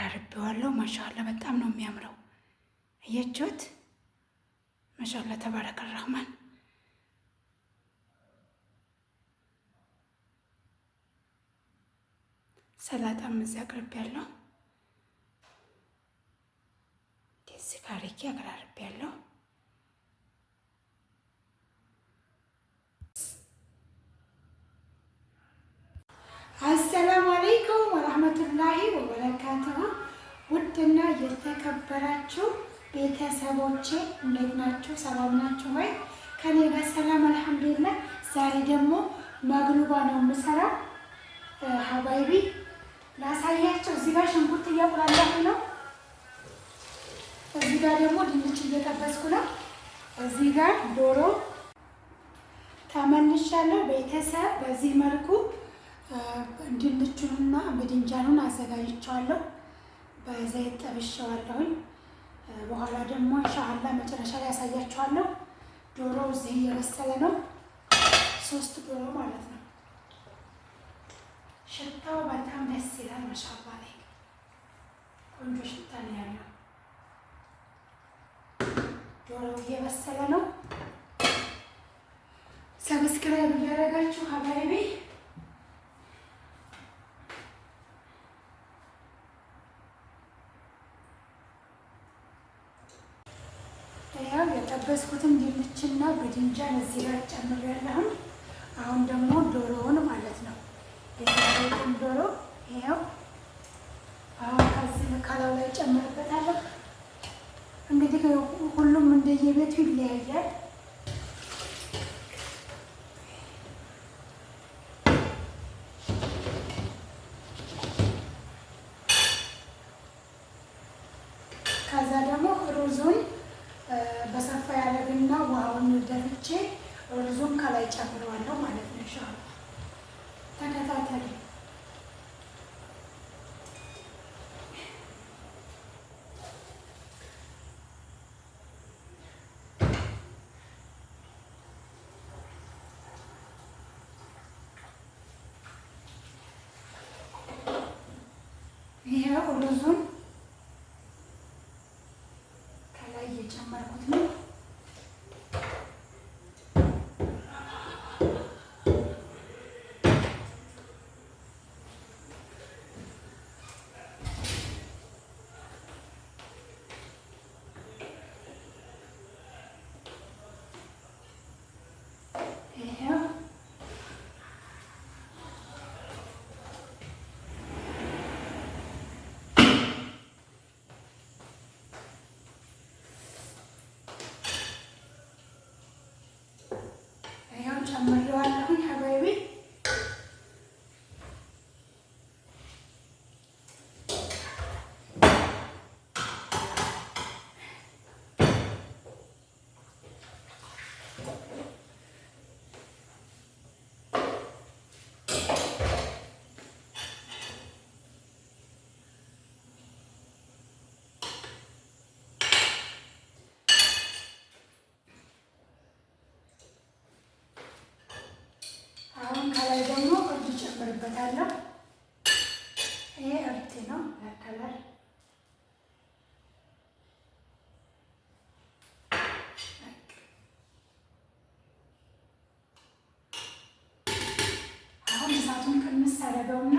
አቀራርቤዋለሁ። ማሻአላ በጣም ነው የሚያምረው። አያችሁት? ማሻአላ ተባረከ ረህማን። ሰላጣም እዚህ አቅርቤያለሁ። እዚህ ካርጌ አቀራርቤያለሁ። አሰላሙ አለይኩም ወራህመቱላሂ ወበረካቱሁ። ውድና የተከበራችሁ ቤተሰቦቼ እንዴት ናችሁ? ሰላም ናችሁ ወይ? ከኔ ጋር ሰላም አልሐምዱሊላህ። ዛሬ ደግሞ መግሉባ ነው የምሰራው። ሀባይቢ ላሳያቸው። እዚህ ጋር ሽንኩርት እያቁላላሁ ነው። እዚህ ጋር ደግሞ ድንች እየጠበስኩ ነው። እዚህ ጋር ዶሮ ተመልሻለሁ። ቤተሰብ በዚህ መልኩ ድንቹንና በድንጃኑን አዘጋጅቼዋለሁ። በዘይት ጠብሼዋለሁኝ። በኋላ ደግሞ ኢንሻአላህ መጨረሻ ላይ ያሳያችኋለሁ። ዶሮ እዚህ እየበሰለ ነው። 3 ዶሮ ማለት ነው። ሽታው በጣም ደስ ይላል። ማሻአላህ ላይ ቆንጆ ሽታ ነው ያለው። ዶሮ እየበሰለ ነው። ሰብስክራይብ እያደረጋችሁ ሀባይቢ ያው የጠበስኩትን ድንችና በድንጃን እዚህ ጋር ጨምሬያለሁ። አሁን ደግሞ ዶሮውን ማለት ነው የዛሬውን ዶሮ ይኸው አሁን ከዚህ ከላዩ ላይ ጨምርበታለሁ። እንግዲህ ሁሉም እንደየቤቱ ይለያያል። ከዛ ደግሞ ሩዙን በሰፋ ያለግና ውሃውን ደፍቼ ሩዙን ከላይ ጨምረዋለሁ ማለት ነው። ኢንሻአላህ ተከታተሉ። ይሄ ሩዙን ከላይ እየጨመርኩት ነው። ጨምሬዋለሁኝ ሀባይቢ። ከላይ ደግሞ እርድ ጨምርበታለሁ። ይሄ እርድ ነው ለከለር። አሁን እሳቱን ቅንስ አደረገውና